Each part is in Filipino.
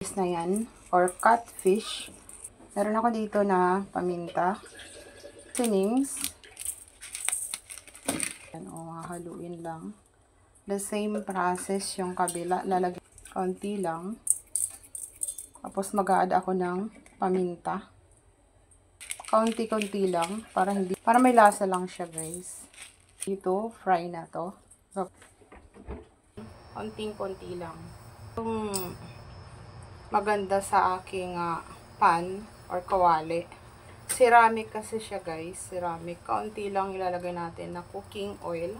rice na yan, or catfish. Meron ako dito na paminta, seasonings. Yan, haluin lang. The same process yung kabila. Lalagyan konti lang. Tapos mag-a-add ako ng paminta. Kaunti-kunti lang para may lasa lang siya, guys. Dito, fry na to. Konting-kunti lang. Yung maganda sa aking pan or kawali. Ceramic kasi siya, guys. Ceramic. Kaunti lang ilalagay natin na cooking oil.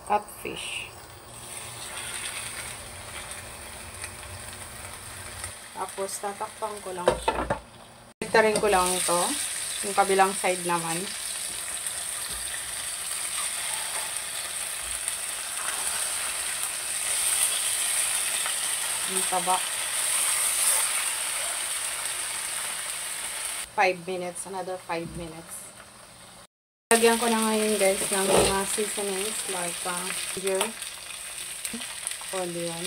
Catfish. Tapos, tatakpan ko lang siya. Itarin ko lang ito. Yung kabilang side naman. Yung taba. 5 minutes. Another 5 minutes. Lagyan ko na ngayon, guys, ng mga seasonings like ginger, onion,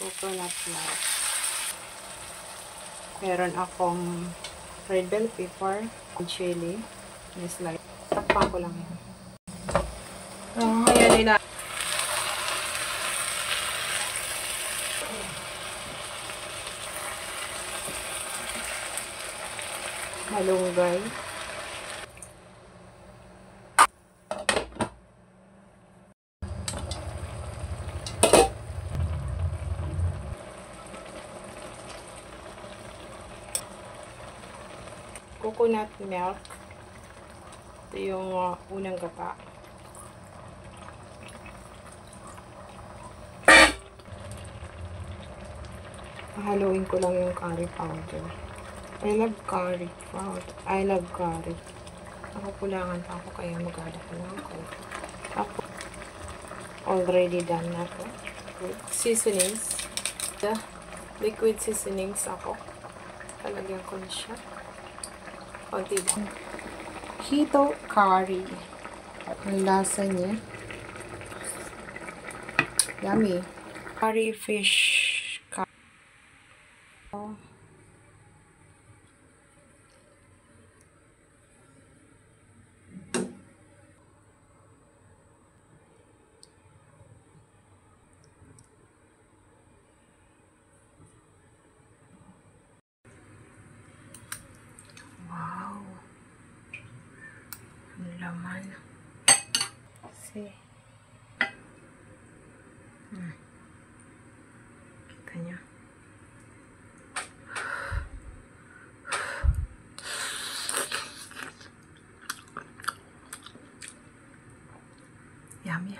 coconut milk. Meron akong red bell pepper, chili, like. Takpan ko lang yan. Ngayon nila. Malunggay. Coconut milk. Ito yung unang gata. Haluin ko lang yung curry powder. I love curry powder. I love curry. Nakukulangan pa ako kaya mag-add ko ng curry. Tapos, already done na to. Seasonings. The liquid seasonings ako. Talagyan ko na siya. Konti lang. Keto curry. Ang lasa niya. Yummy. Curry fish. Wow. Ang laman. See. Kita niya. Yummy.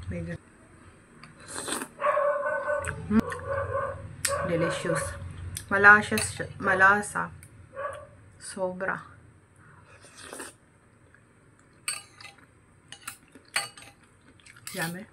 Mega. Delicious. Malasa. Sobra. Yummy.